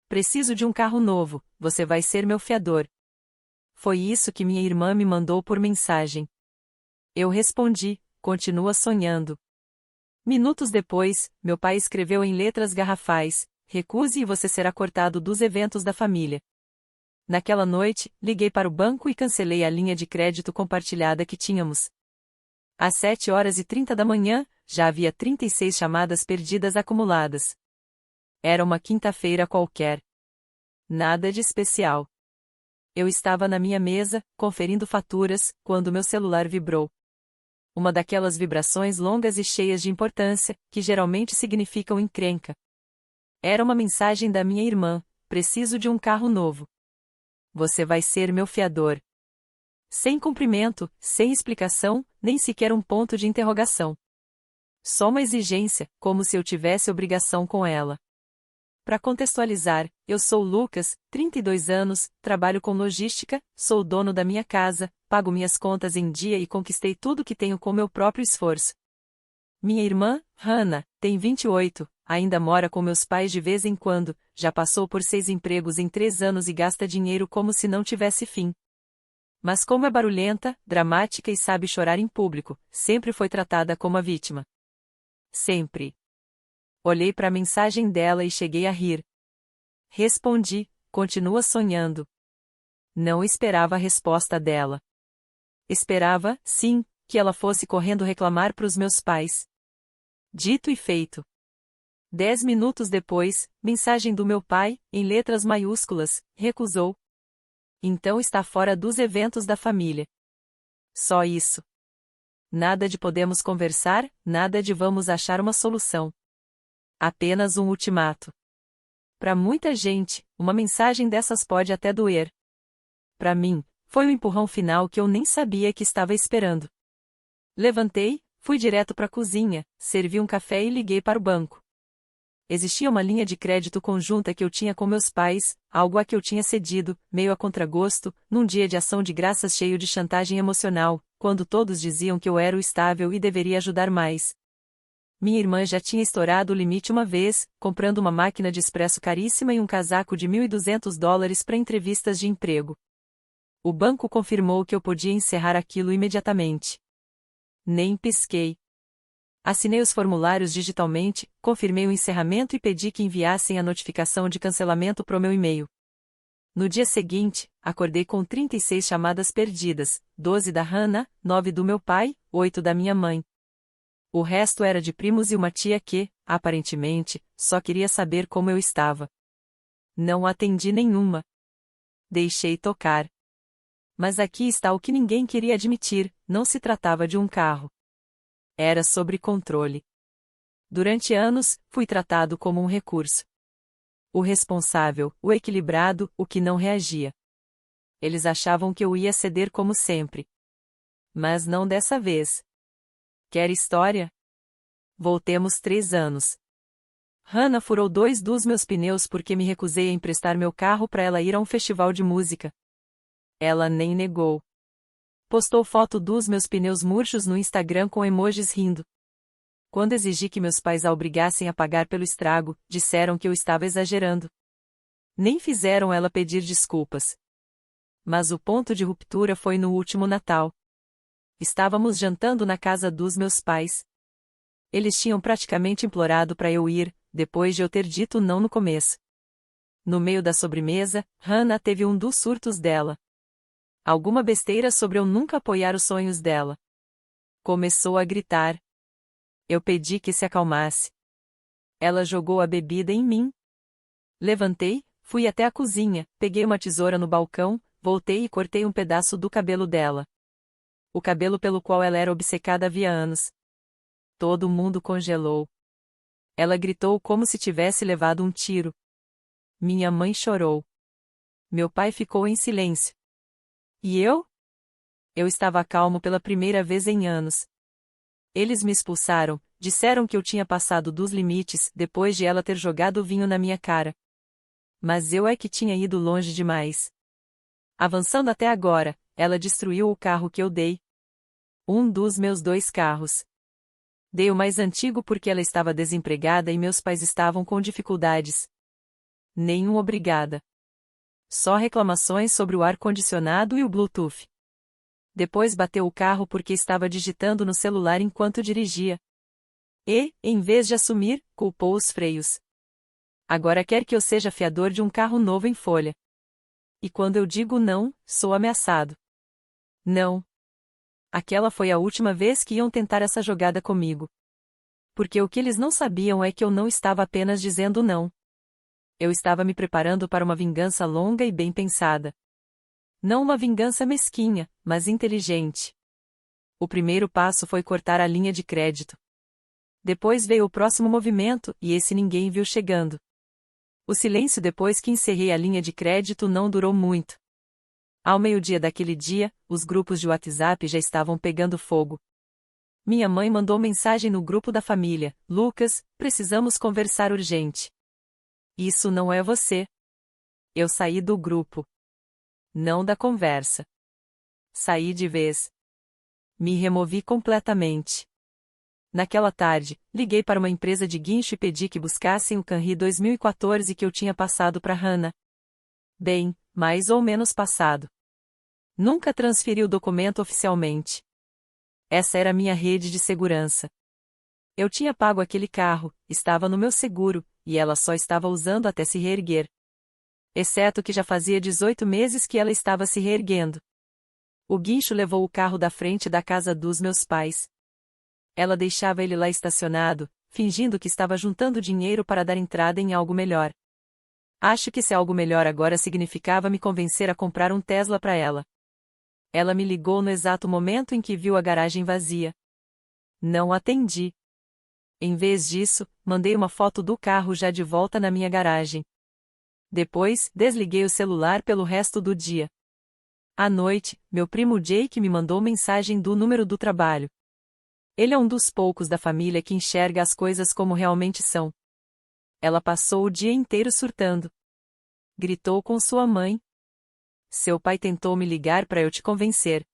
preciso de um carro novo, você vai ser meu fiador. Foi isso que minha irmã me mandou por mensagem. Eu respondi, continua sonhando. Minutos depois, meu pai escreveu em letras garrafais, recuse e você será cortado dos eventos da família. Naquela noite, liguei para o banco e cancelei a linha de crédito compartilhada que tínhamos. Às 7h30 da manhã, já havia 36 chamadas perdidas acumuladas. Era uma quinta-feira qualquer. Nada de especial. Eu estava na minha mesa, conferindo faturas, quando meu celular vibrou. Uma daquelas vibrações longas e cheias de importância, que geralmente significam encrenca. Era uma mensagem da minha irmã: preciso de um carro novo. Você vai ser meu fiador. Sem cumprimento, sem explicação, nem sequer um ponto de interrogação. Só uma exigência, como se eu tivesse obrigação com ela. Para contextualizar, eu sou Lucas, 32 anos, trabalho com logística, sou o dono da minha casa, pago minhas contas em dia e conquistei tudo que tenho com meu próprio esforço. Minha irmã, Hannah, tem 28, ainda mora com meus pais de vez em quando, já passou por 6 empregos em 3 anos e gasta dinheiro como se não tivesse fim. Mas como é barulhenta, dramática e sabe chorar em público, sempre foi tratada como a vítima. Sempre. Olhei para a mensagem dela e cheguei a rir. Respondi, continua sonhando. Não esperava a resposta dela. Esperava, sim, que ela fosse correndo reclamar para os meus pais. Dito e feito. 10 minutos depois, mensagem do meu pai, em letras maiúsculas, recusou. Então está fora dos eventos da família. Só isso. Nada de podemos conversar, nada de vamos achar uma solução. Apenas um ultimato. Para muita gente, uma mensagem dessas pode até doer. Para mim, foi um empurrão final que eu nem sabia que estava esperando. Levantei, fui direto para a cozinha, servi um café e liguei para o banco. Existia uma linha de crédito conjunta que eu tinha com meus pais, algo a que eu tinha cedido, meio a contragosto, num dia de ação de graças cheio de chantagem emocional, quando todos diziam que eu era o estável e deveria ajudar mais. Minha irmã já tinha estourado o limite uma vez, comprando uma máquina de expresso caríssima e um casaco de $1.200 para entrevistas de emprego. O banco confirmou que eu podia encerrar aquilo imediatamente. Nem pisquei. Assinei os formulários digitalmente, confirmei o encerramento e pedi que enviassem a notificação de cancelamento pro meu e-mail. No dia seguinte, acordei com 36 chamadas perdidas, 12 da Hannah, 9 do meu pai, 8 da minha mãe. O resto era de primos e uma tia que, aparentemente, só queria saber como eu estava. Não atendi nenhuma. Deixei tocar. Mas aqui está o que ninguém queria admitir: não se tratava de um carro. Era sobre controle. Durante anos, fui tratado como um recurso. O responsável, o equilibrado, o que não reagia. Eles achavam que eu ia ceder como sempre. Mas não dessa vez. Quer história? Voltemos 3 anos. Hannah furou 2 dos meus pneus porque me recusei a emprestar meu carro para ela ir a um festival de música. Ela nem negou. Postou foto dos meus pneus murchos no Instagram com emojis rindo. Quando exigi que meus pais a obrigassem a pagar pelo estrago, disseram que eu estava exagerando. Nem fizeram ela pedir desculpas. Mas o ponto de ruptura foi no último Natal. Estávamos jantando na casa dos meus pais. Eles tinham praticamente implorado para eu ir, depois de eu ter dito não no começo. No meio da sobremesa, Hannah teve um dos surtos dela. Alguma besteira sobre eu nunca apoiar os sonhos dela. Começou a gritar. Eu pedi que se acalmasse. Ela jogou a bebida em mim. Levantei, fui até a cozinha, peguei uma tesoura no balcão, voltei e cortei um pedaço do cabelo dela. O cabelo pelo qual ela era obcecada havia anos. Todo mundo congelou. Ela gritou como se tivesse levado um tiro. Minha mãe chorou. Meu pai ficou em silêncio. E eu? Eu estava calmo pela primeira vez em anos. Eles me expulsaram, disseram que eu tinha passado dos limites depois de ela ter jogado o vinho na minha cara. Mas eu é que tinha ido longe demais. Avançando até agora, ela destruiu o carro que eu dei. Um dos meus 2 carros. Dei o mais antigo porque ela estava desempregada e meus pais estavam com dificuldades. Nenhum obrigada. Só reclamações sobre o ar-condicionado e o Bluetooth. Depois bateu o carro porque estava digitando no celular enquanto dirigia. E, em vez de assumir, culpou os freios. Agora quer que eu seja fiador de um carro novo em folha. E quando eu digo não, sou ameaçado. Não. Aquela foi a última vez que iam tentar essa jogada comigo. Porque o que eles não sabiam é que eu não estava apenas dizendo não. Eu estava me preparando para uma vingança longa e bem pensada. Não uma vingança mesquinha, mas inteligente. O primeiro passo foi cortar a linha de crédito. Depois veio o próximo movimento, e esse ninguém viu chegando. O silêncio depois que encerrei a linha de crédito não durou muito. Ao meio-dia daquele dia, os grupos de WhatsApp já estavam pegando fogo. Minha mãe mandou mensagem no grupo da família: Lucas, precisamos conversar urgente. Isso não é você. Eu saí do grupo. Não da conversa. Saí de vez. Me removi completamente. Naquela tarde, liguei para uma empresa de guincho e pedi que buscassem o Canry 2014 que eu tinha passado para Hannah. Bem, mais ou menos passado. Nunca transferi o documento oficialmente. Essa era a minha rede de segurança. Eu tinha pago aquele carro, estava no meu seguro, e ela só estava usando até se reerguer. Exceto que já fazia 18 meses que ela estava se reerguendo. O guincho levou o carro da frente da casa dos meus pais. Ela deixava ele lá estacionado, fingindo que estava juntando dinheiro para dar entrada em algo melhor. Acho que esse algo melhor agora significava me convencer a comprar um Tesla para ela. Ela me ligou no exato momento em que viu a garagem vazia. Não atendi. Em vez disso, mandei uma foto do carro já de volta na minha garagem. Depois, desliguei o celular pelo resto do dia. À noite, meu primo Jake me mandou mensagem do número do trabalho. Ele é um dos poucos da família que enxerga as coisas como realmente são. Ela passou o dia inteiro surtando. Gritou com sua mãe. Seu pai tentou me ligar para eu te convencer.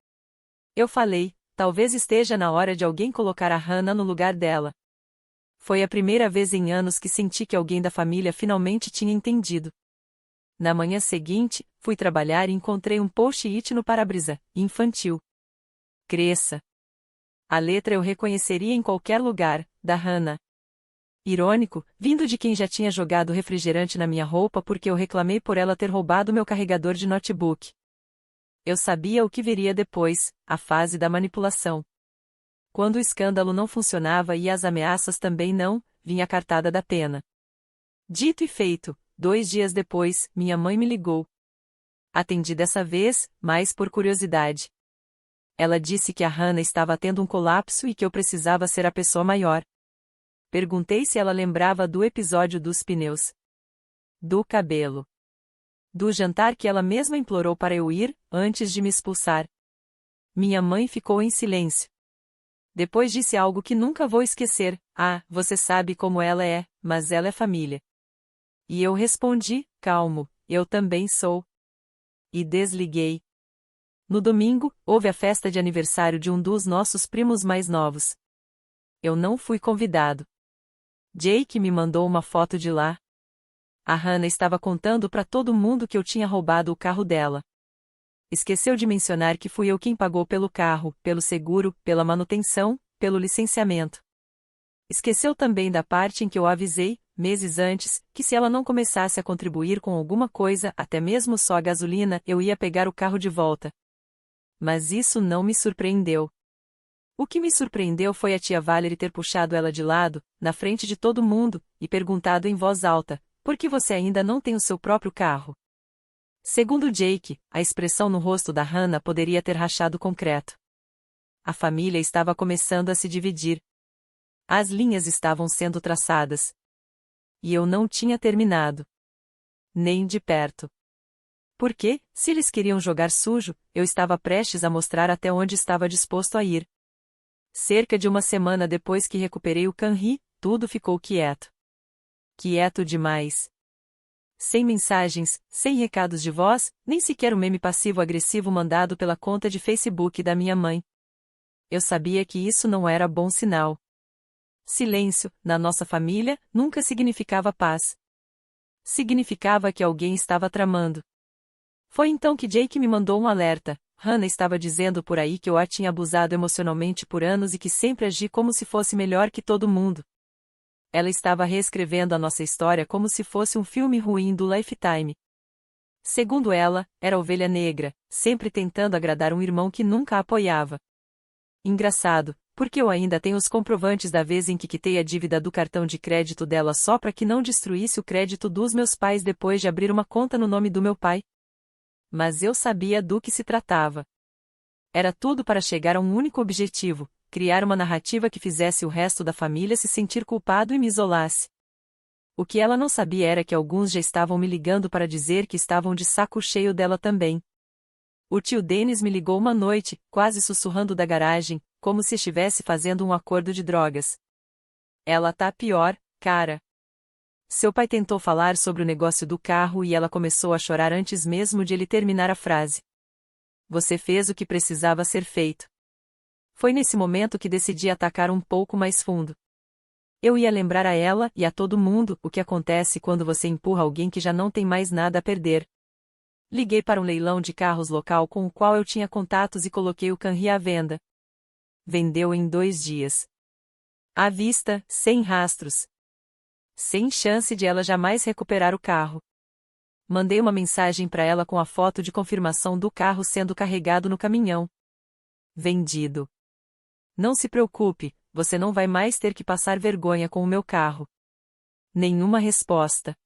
Eu falei, talvez esteja na hora de alguém colocar a Hannah no lugar dela. Foi a primeira vez em anos que senti que alguém da família finalmente tinha entendido. Na manhã seguinte, fui trabalhar e encontrei um post-it no para-brisa, infantil. Cresça. A letra eu reconheceria em qualquer lugar, da Hannah. Irônico, vindo de quem já tinha jogado refrigerante na minha roupa porque eu reclamei por ela ter roubado meu carregador de notebook. Eu sabia o que viria depois, a fase da manipulação. Quando o escândalo não funcionava e as ameaças também não, vinha a cartada da pena. Dito e feito, 2 dias depois, minha mãe me ligou. Atendi dessa vez, mais por curiosidade. Ela disse que a Hannah estava tendo um colapso e que eu precisava ser a pessoa maior. Perguntei se ela lembrava do episódio dos pneus. Do cabelo. Do jantar que ela mesma implorou para eu ir, antes de me expulsar. Minha mãe ficou em silêncio. Depois disse algo que nunca vou esquecer: ah, você sabe como ela é, mas ela é família. E eu respondi, calmo, eu também sou. E desliguei. No domingo, houve a festa de aniversário de um dos nossos primos mais novos. Eu não fui convidado. Jake me mandou uma foto de lá. A Hannah estava contando para todo mundo que eu tinha roubado o carro dela. Esqueceu de mencionar que fui eu quem pagou pelo carro, pelo seguro, pela manutenção, pelo licenciamento. Esqueceu também da parte em que eu avisei, meses antes, que se ela não começasse a contribuir com alguma coisa, até mesmo só a gasolina, eu ia pegar o carro de volta. Mas isso não me surpreendeu. O que me surpreendeu foi a tia Valerie ter puxado ela de lado, na frente de todo mundo, e perguntado em voz alta: por que você ainda não tem o seu próprio carro? Segundo Jake, a expressão no rosto da Hannah poderia ter rachado concreto. A família estava começando a se dividir. As linhas estavam sendo traçadas. E eu não tinha terminado. Nem de perto. Porque, se eles queriam jogar sujo, eu estava prestes a mostrar até onde estava disposto a ir. Cerca de uma semana depois que recuperei o Canry, tudo ficou quieto. Quieto demais. Sem mensagens, sem recados de voz, nem sequer o meme passivo-agressivo mandado pela conta de Facebook da minha mãe. Eu sabia que isso não era bom sinal. Silêncio, na nossa família, nunca significava paz. Significava que alguém estava tramando. Foi então que Jake me mandou um alerta. Hannah estava dizendo por aí que eu a tinha abusado emocionalmente por anos e que sempre agi como se fosse melhor que todo mundo. Ela estava reescrevendo a nossa história como se fosse um filme ruim do Lifetime. Segundo ela, era a ovelha negra, sempre tentando agradar um irmão que nunca a apoiava. Engraçado, porque eu ainda tenho os comprovantes da vez em que quitei a dívida do cartão de crédito dela só para que não destruísse o crédito dos meus pais depois de abrir uma conta no nome do meu pai. Mas eu sabia do que se tratava. Era tudo para chegar a um único objetivo: criar uma narrativa que fizesse o resto da família se sentir culpado e me isolasse. O que ela não sabia era que alguns já estavam me ligando para dizer que estavam de saco cheio dela também. O tio Dennis me ligou uma noite, quase sussurrando da garagem, como se estivesse fazendo um acordo de drogas. Ela tá pior, cara. Seu pai tentou falar sobre o negócio do carro e ela começou a chorar antes mesmo de ele terminar a frase. Você fez o que precisava ser feito. Foi nesse momento que decidi atacar um pouco mais fundo. Eu ia lembrar a ela e a todo mundo o que acontece quando você empurra alguém que já não tem mais nada a perder. Liguei para um leilão de carros local com o qual eu tinha contatos e coloquei o Camry à venda. Vendeu em 2 dias. À vista, sem rastros. Sem chance de ela jamais recuperar o carro. Mandei uma mensagem para ela com a foto de confirmação do carro sendo carregado no caminhão. Vendido. Não se preocupe, você não vai mais ter que passar vergonha com o meu carro. Nenhuma resposta.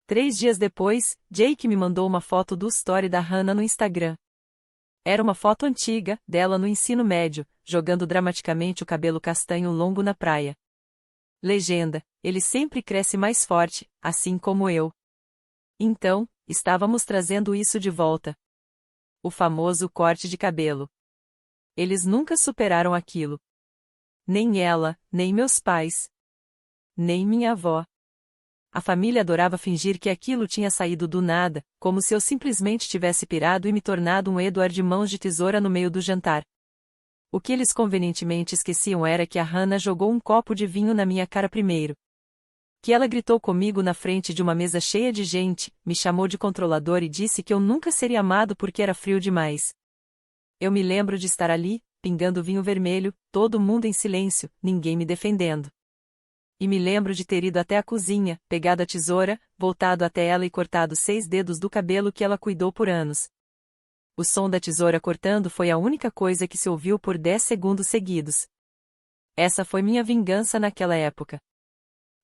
3 dias depois, Jake me mandou uma foto do story da Hannah no Instagram. Era uma foto antiga, dela no ensino médio, jogando dramaticamente o cabelo castanho longo na praia. Legenda: ele sempre cresce mais forte, assim como eu. Então, estávamos trazendo isso de volta. O famoso corte de cabelo. Eles nunca superaram aquilo. Nem ela, nem meus pais. Nem minha avó. A família adorava fingir que aquilo tinha saído do nada, como se eu simplesmente tivesse pirado e me tornado um Edward de mãos de tesoura no meio do jantar. O que eles convenientemente esqueciam era que a Hannah jogou um copo de vinho na minha cara primeiro. Que ela gritou comigo na frente de uma mesa cheia de gente, me chamou de controlador e disse que eu nunca seria amado porque era frio demais. Eu me lembro de estar ali, pingando vinho vermelho, todo mundo em silêncio, ninguém me defendendo. E me lembro de ter ido até a cozinha, pegado a tesoura, voltado até ela e cortado 6 dedos do cabelo que ela cuidou por anos. O som da tesoura cortando foi a única coisa que se ouviu por 10 segundos seguidos. Essa foi minha vingança naquela época.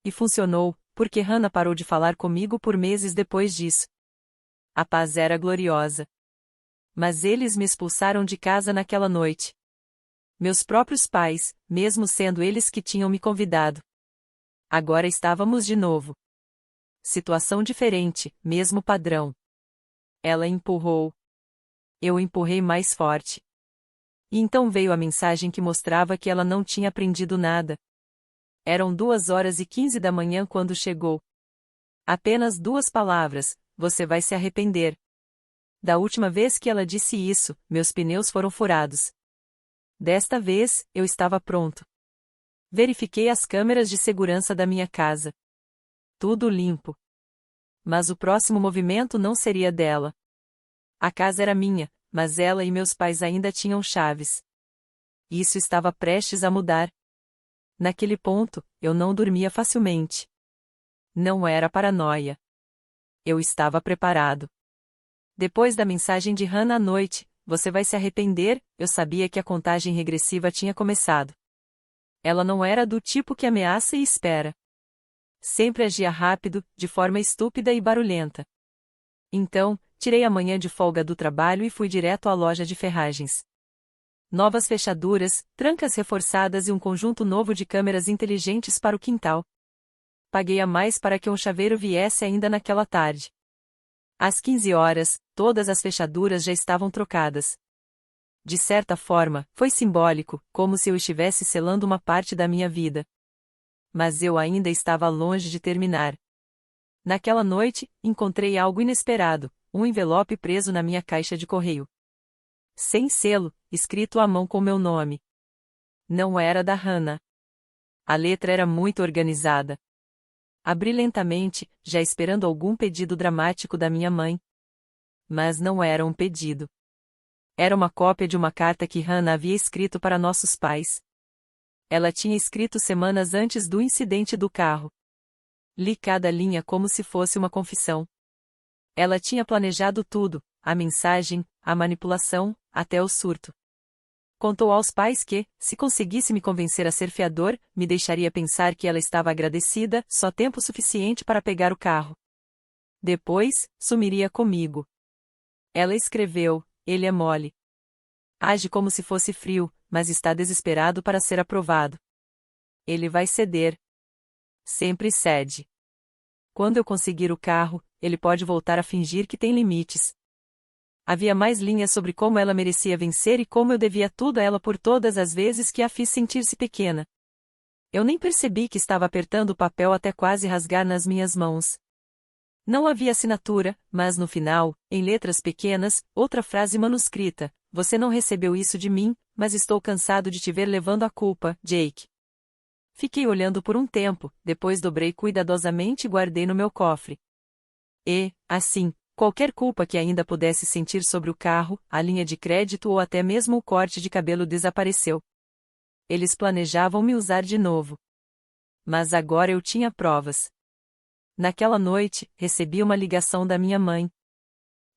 E funcionou, porque Hannah parou de falar comigo por meses depois disso. A paz era gloriosa. Mas eles me expulsaram de casa naquela noite. Meus próprios pais, mesmo sendo eles que tinham me convidado. Agora estávamos de novo. Situação diferente, mesmo padrão. Ela empurrou. Eu empurrei mais forte. E então veio a mensagem que mostrava que ela não tinha aprendido nada. Eram 2h15 da manhã quando chegou. Apenas 2 palavras: você vai se arrepender. Da última vez que ela disse isso, meus pneus foram furados. Desta vez, eu estava pronto. Verifiquei as câmeras de segurança da minha casa. Tudo limpo. Mas o próximo movimento não seria dela. A casa era minha, mas ela e meus pais ainda tinham chaves. Isso estava prestes a mudar. Naquele ponto, eu não dormia facilmente. Não era paranoia. Eu estava preparado. Depois da mensagem de Hannah à noite, você vai se arrepender, eu sabia que a contagem regressiva tinha começado. Ela não era do tipo que ameaça e espera. Sempre agia rápido, de forma estúpida e barulhenta. Então, tirei a manhã de folga do trabalho e fui direto à loja de ferragens. Novas fechaduras, trancas reforçadas e um conjunto novo de câmeras inteligentes para o quintal. Paguei a mais para que um chaveiro viesse ainda naquela tarde. Às 15 horas, todas as fechaduras já estavam trocadas. De certa forma, foi simbólico, como se eu estivesse selando uma parte da minha vida. Mas eu ainda estava longe de terminar. Naquela noite, encontrei algo inesperado, um envelope preso na minha caixa de correio. Sem selo, escrito à mão com meu nome. Não era da Hannah. A letra era muito organizada. Abri lentamente, já esperando algum pedido dramático da minha mãe. Mas não era um pedido. Era uma cópia de uma carta que Hannah havia escrito para nossos pais. Ela tinha escrito semanas antes do incidente do carro. Li cada linha como se fosse uma confissão. Ela tinha planejado tudo, a mensagem, a manipulação, até o surto. Contou aos pais que, se conseguisse me convencer a ser fiador, me deixaria pensar que ela estava agradecida, só tempo suficiente para pegar o carro. Depois, sumiria comigo. Ela escreveu: ele é mole. Age como se fosse frio, mas está desesperado para ser aprovado. Ele vai ceder. Sempre cede. Quando eu conseguir o carro, ele pode voltar a fingir que tem limites. Havia mais linhas sobre como ela merecia vencer e como eu devia tudo a ela por todas as vezes que a fiz sentir-se pequena. Eu nem percebi que estava apertando o papel até quase rasgar nas minhas mãos. Não havia assinatura, mas no final, em letras pequenas, outra frase manuscrita: você não recebeu isso de mim, mas estou cansado de te ver levando a culpa, Jake. Fiquei olhando por um tempo, depois dobrei cuidadosamente e guardei no meu cofre. E, assim, qualquer culpa que ainda pudesse sentir sobre o carro, a linha de crédito ou até mesmo o corte de cabelo desapareceu. Eles planejavam me usar de novo. Mas agora eu tinha provas. Naquela noite, recebi uma ligação da minha mãe.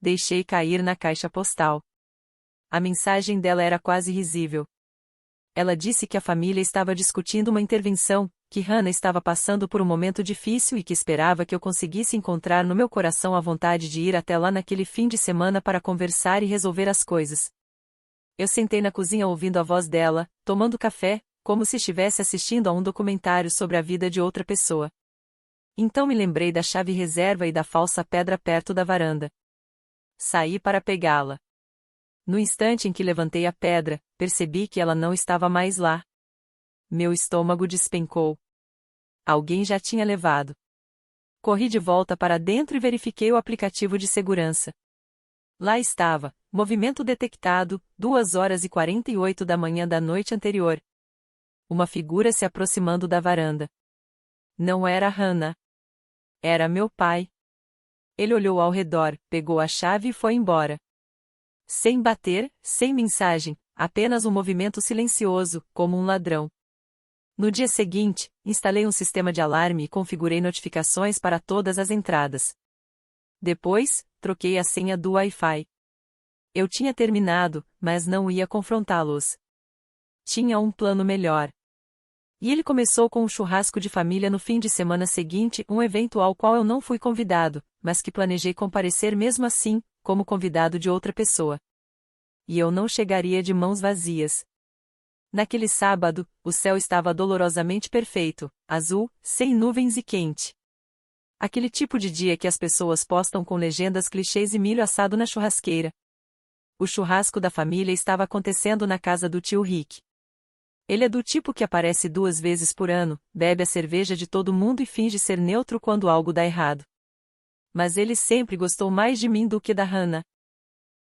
Deixei cair na caixa postal. A mensagem dela era quase risível. Ela disse que a família estava discutindo uma intervenção, que Hannah estava passando por um momento difícil e que esperava que eu conseguisse encontrar no meu coração a vontade de ir até lá naquele fim de semana para conversar e resolver as coisas. Eu sentei na cozinha ouvindo a voz dela, tomando café, como se estivesse assistindo a um documentário sobre a vida de outra pessoa. Então me lembrei da chave reserva e da falsa pedra perto da varanda. Saí para pegá-la. No instante em que levantei a pedra, percebi que ela não estava mais lá. Meu estômago despencou. Alguém já tinha levado. Corri de volta para dentro e verifiquei o aplicativo de segurança. Lá estava, movimento detectado, 2h48 da manhã da noite anterior. Uma figura se aproximando da varanda. Não era Hannah. Era meu pai. Ele olhou ao redor, pegou a chave e foi embora. Sem bater, sem mensagem, apenas um movimento silencioso, como um ladrão. No dia seguinte, instalei um sistema de alarme e configurei notificações para todas as entradas. Depois, troquei a senha do Wi-Fi. Eu tinha terminado, mas não ia confrontá-los. Tinha um plano melhor. E ele começou com um churrasco de família no fim de semana seguinte, um evento ao qual eu não fui convidado, mas que planejei comparecer mesmo assim, como convidado de outra pessoa. E eu não chegaria de mãos vazias. Naquele sábado, o céu estava dolorosamente perfeito, azul, sem nuvens e quente. Aquele tipo de dia que as pessoas postam com legendas clichês e milho assado na churrasqueira. O churrasco da família estava acontecendo na casa do tio Rick. Ele é do tipo que aparece 2 vezes por ano, bebe a cerveja de todo mundo e finge ser neutro quando algo dá errado. Mas ele sempre gostou mais de mim do que da Hannah.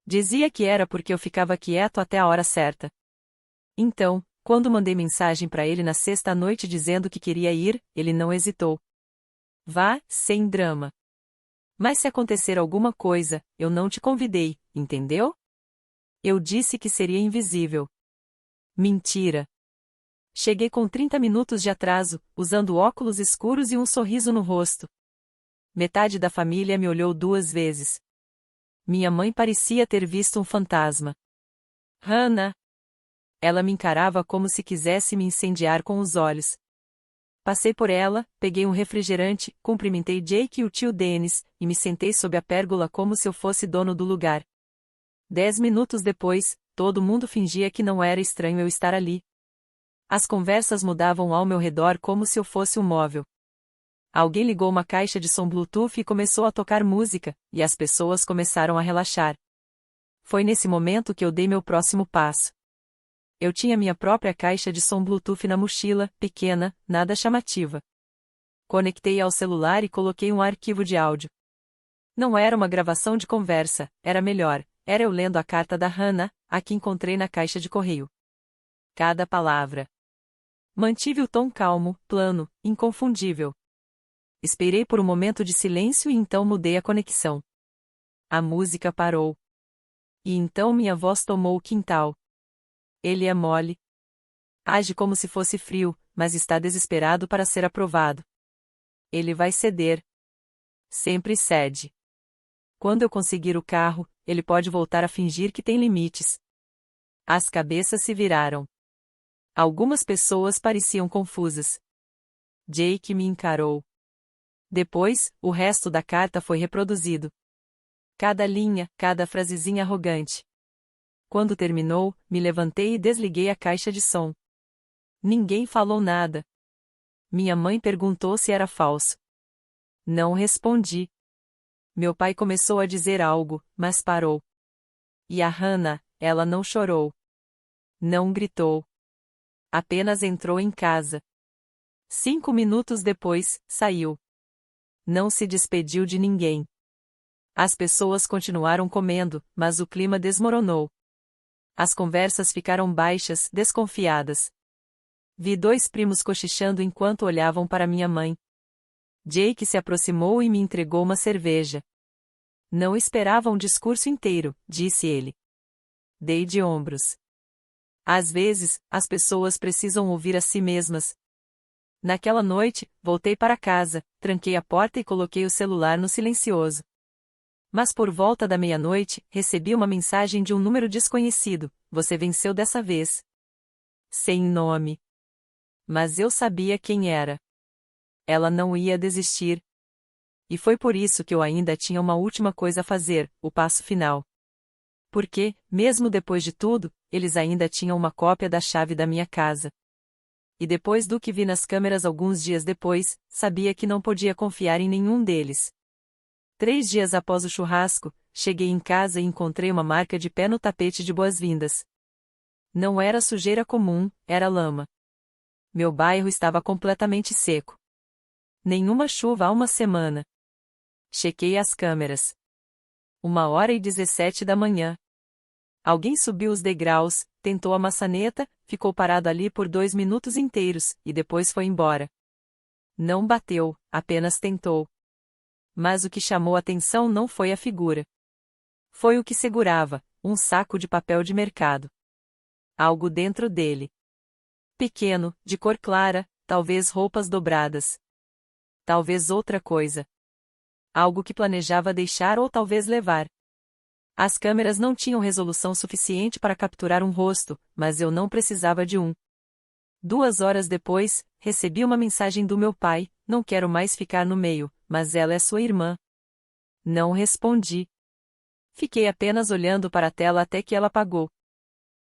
Dizia que era porque eu ficava quieto até a hora certa. Então, quando mandei mensagem para ele na sexta noite dizendo que queria ir, ele não hesitou. Vá, sem drama. Mas se acontecer alguma coisa, eu não te convidei, entendeu? Eu disse que seria invisível. Mentira. Cheguei com 30 minutos de atraso, usando óculos escuros e um sorriso no rosto. Metade da família me olhou 2 vezes. Minha mãe parecia ter visto um fantasma. Hannah! Ela me encarava como se quisesse me incendiar com os olhos. Passei por ela, peguei um refrigerante, cumprimentei Jake e o tio Dennis, e me sentei sob a pérgola como se eu fosse dono do lugar. 10 minutos depois, todo mundo fingia que não era estranho eu estar ali. As conversas mudavam ao meu redor como se eu fosse um móvel. Alguém ligou uma caixa de som Bluetooth e começou a tocar música, e as pessoas começaram a relaxar. Foi nesse momento que eu dei meu próximo passo. Eu tinha minha própria caixa de som Bluetooth na mochila, pequena, nada chamativa. Conectei ao celular e coloquei um arquivo de áudio. Não era uma gravação de conversa, era melhor, era eu lendo a carta da Hannah, a que encontrei na caixa de correio. Cada palavra. Mantive o tom calmo, plano, inconfundível. Esperei por um momento de silêncio e então mudei a conexão. A música parou. E então minha voz tomou o quintal. Ele é mole. Age como se fosse frio, mas está desesperado para ser aprovado. Ele vai ceder. Sempre cede. Quando eu conseguir o carro, ele pode voltar a fingir que tem limites. As cabeças se viraram. Algumas pessoas pareciam confusas. Jake me encarou. Depois, o resto da carta foi reproduzido. Cada linha, cada frasezinha arrogante. Quando terminou, me levantei e desliguei a caixa de som. Ninguém falou nada. Minha mãe perguntou se era falso. Não respondi. Meu pai começou a dizer algo, mas parou. E a Hannah, ela não chorou. Não gritou. Apenas entrou em casa. 5 minutos depois, saiu. Não se despediu de ninguém. As pessoas continuaram comendo, mas o clima desmoronou. As conversas ficaram baixas, desconfiadas. Vi 2 primos cochichando enquanto olhavam para minha mãe. Jake se aproximou e me entregou uma cerveja. Não esperava um discurso inteiro, disse ele. Dei de ombros. Às vezes, as pessoas precisam ouvir a si mesmas. Naquela noite, voltei para casa, tranquei a porta e coloquei o celular no silencioso. Mas por volta da meia-noite, recebi uma mensagem de um número desconhecido: você venceu dessa vez. Sem nome. Mas eu sabia quem era. Ela não ia desistir. E foi por isso que eu ainda tinha uma última coisa a fazer, o passo final. Porque, mesmo depois de tudo, eles ainda tinham uma cópia da chave da minha casa. E depois do que vi nas câmeras alguns dias depois, sabia que não podia confiar em nenhum deles. 3 dias após o churrasco, cheguei em casa e encontrei uma marca de pé no tapete de boas-vindas. Não era sujeira comum, era lama. Meu bairro estava completamente seco. Nenhuma chuva há uma semana. Chequei as câmeras. 1h17 da manhã. Alguém subiu os degraus, tentou a maçaneta, ficou parado ali por 2 minutos inteiros, e depois foi embora. Não bateu, apenas tentou. Mas o que chamou atenção não foi a figura. Foi o que segurava, um saco de papel de mercado. Algo dentro dele. Pequeno, de cor clara, talvez roupas dobradas. Talvez outra coisa. Algo que planejava deixar ou talvez levar. As câmeras não tinham resolução suficiente para capturar um rosto, mas eu não precisava de um. 2 horas depois, recebi uma mensagem do meu pai: não quero mais ficar no meio, mas ela é sua irmã. Não respondi. Fiquei apenas olhando para a tela até que ela apagou.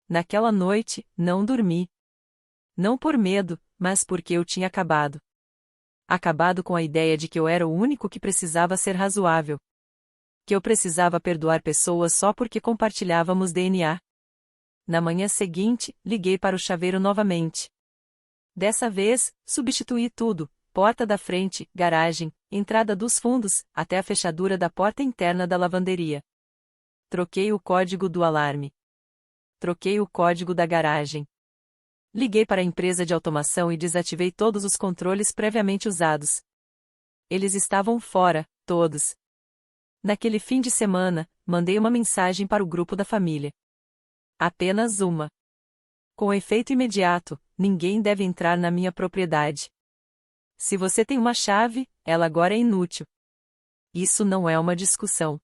Naquela noite, não dormi. Não por medo, mas porque eu tinha acabado. Acabado com a ideia de que eu era o único que precisava ser razoável. Que eu precisava perdoar pessoas só porque compartilhávamos DNA. Na manhã seguinte, liguei para o chaveiro novamente. Dessa vez, substituí tudo: porta da frente, garagem, entrada dos fundos, até a fechadura da porta interna da lavanderia. Troquei o código do alarme. Troquei o código da garagem. Liguei para a empresa de automação e desativei todos os controles previamente usados. Eles estavam fora, todos. Naquele fim de semana, mandei uma mensagem para o grupo da família. Apenas uma. Com efeito imediato: ninguém deve entrar na minha propriedade. Se você tem uma chave, ela agora é inútil. Isso não é uma discussão.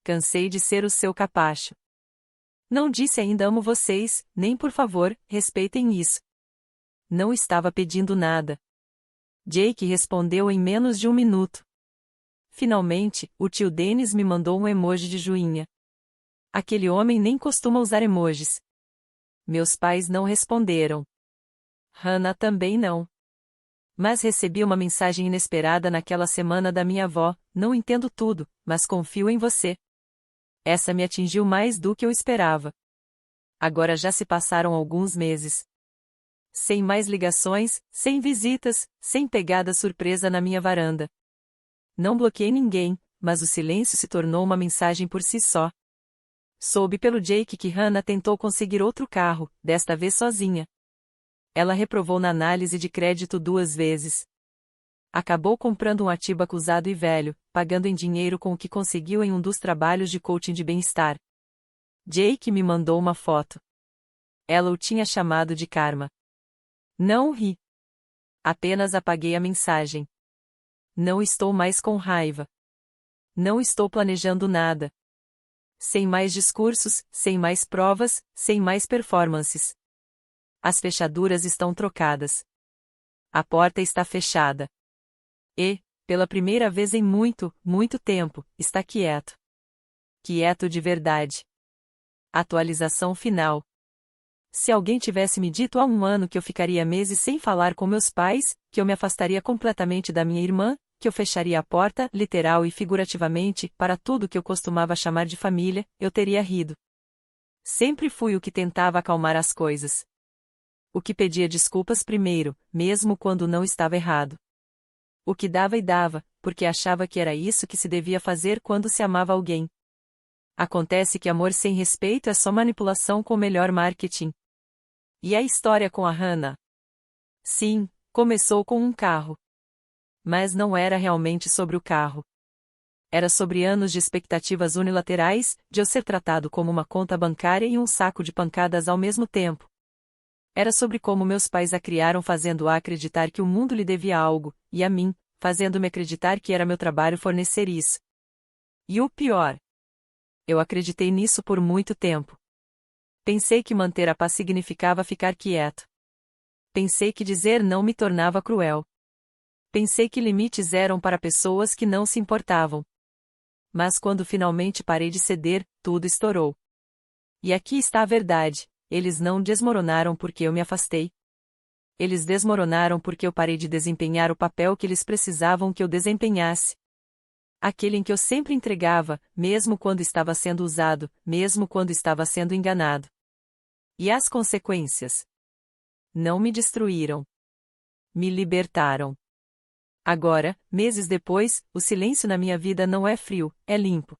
Cansei de ser o seu capacho. Não disse ainda amo vocês, nem por favor, respeitem isso. Não estava pedindo nada. Jake respondeu em menos de 1 minuto. Finalmente, o tio Dennis me mandou um emoji de joinha. Aquele homem nem costuma usar emojis. Meus pais não responderam. Hannah também não. Mas recebi uma mensagem inesperada naquela semana da minha avó: não entendo tudo, mas confio em você. Essa me atingiu mais do que eu esperava. Agora já se passaram alguns meses. Sem mais ligações, sem visitas, sem pegada surpresa na minha varanda. Não bloqueei ninguém, mas o silêncio se tornou uma mensagem por si só. Soube pelo Jake que Hannah tentou conseguir outro carro, desta vez sozinha. Ela reprovou na análise de crédito 2 vezes. Acabou comprando um Atibac usado e velho, pagando em dinheiro com o que conseguiu em um dos trabalhos de coaching de bem-estar. Jake me mandou uma foto. Ela o tinha chamado de Karma. Não ri. Apenas apaguei a mensagem. Não estou mais com raiva. Não estou planejando nada. Sem mais discursos, sem mais provas, sem mais performances. As fechaduras estão trocadas. A porta está fechada. E, pela primeira vez em muito, muito tempo, está quieto. Quieto de verdade. Atualização final. Se alguém tivesse me dito há um ano que eu ficaria meses sem falar com meus pais, que eu me afastaria completamente da minha irmã, que eu fecharia a porta, literal e figurativamente, para tudo que eu costumava chamar de família, eu teria rido. Sempre fui o que tentava acalmar as coisas. O que pedia desculpas primeiro, mesmo quando não estava errado. O que dava e dava, porque achava que era isso que se devia fazer quando se amava alguém. Acontece que amor sem respeito é só manipulação com o melhor marketing. E a história com a Hannah? Sim, começou com um carro. Mas não era realmente sobre o carro. Era sobre anos de expectativas unilaterais, de eu ser tratado como uma conta bancária e um saco de pancadas ao mesmo tempo. Era sobre como meus pais a criaram fazendo-a acreditar que o mundo lhe devia algo, e a mim, fazendo-me acreditar que era meu trabalho fornecer isso. E o pior. Eu acreditei nisso por muito tempo. Pensei que manter a paz significava ficar quieto. Pensei que dizer não me tornava cruel. Pensei que limites eram para pessoas que não se importavam. Mas quando finalmente parei de ceder, tudo estourou. E aqui está a verdade. Eles não desmoronaram porque eu me afastei. Eles desmoronaram porque eu parei de desempenhar o papel que eles precisavam que eu desempenhasse. Aquele em que eu sempre entregava, mesmo quando estava sendo usado, mesmo quando estava sendo enganado. E as consequências? Não me destruíram. Me libertaram. Agora, meses depois, o silêncio na minha vida não é frio, é limpo.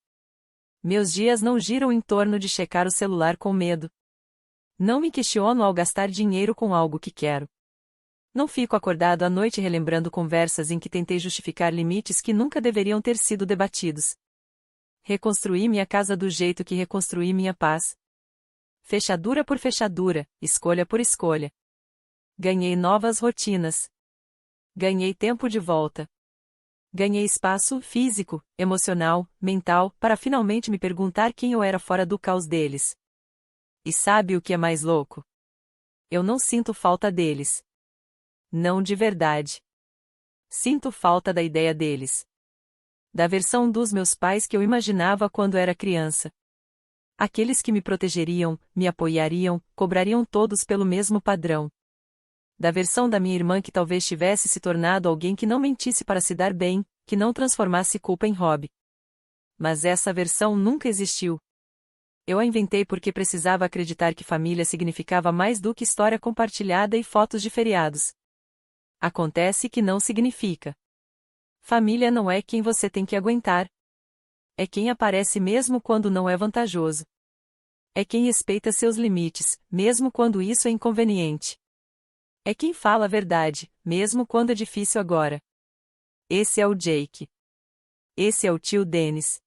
Meus dias não giram em torno de checar o celular com medo. Não me questiono ao gastar dinheiro com algo que quero. Não fico acordado à noite relembrando conversas em que tentei justificar limites que nunca deveriam ter sido debatidos. Reconstruí minha casa do jeito que reconstruí minha paz. Fechadura por fechadura, escolha por escolha. Ganhei novas rotinas. Ganhei tempo de volta. Ganhei espaço físico, emocional, mental, para finalmente me perguntar quem eu era fora do caos deles. E sabe o que é mais louco? Eu não sinto falta deles. Não de verdade. Sinto falta da ideia deles. Da versão dos meus pais que eu imaginava quando era criança. Aqueles que me protegeriam, me apoiariam, cobrariam todos pelo mesmo padrão. Da versão da minha irmã que talvez tivesse se tornado alguém que não mentisse para se dar bem, que não transformasse culpa em hobby. Mas essa versão nunca existiu. Eu a inventei porque precisava acreditar que família significava mais do que história compartilhada e fotos de feriados. Acontece que não significa. Família não é quem você tem que aguentar. É quem aparece mesmo quando não é vantajoso. É quem respeita seus limites, mesmo quando isso é inconveniente. É quem fala a verdade, mesmo quando é difícil agora. Esse é o Jake. Esse é o tio Dennis.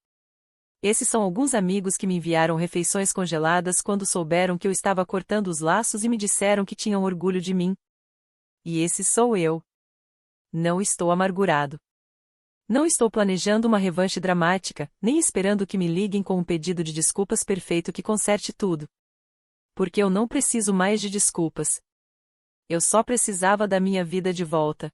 Esses são alguns amigos que me enviaram refeições congeladas quando souberam que eu estava cortando os laços e me disseram que tinham orgulho de mim. E esse sou eu. Não estou amargurado. Não estou planejando uma revanche dramática, nem esperando que me liguem com um pedido de desculpas perfeito que conserte tudo. Porque eu não preciso mais de desculpas. Eu só precisava da minha vida de volta.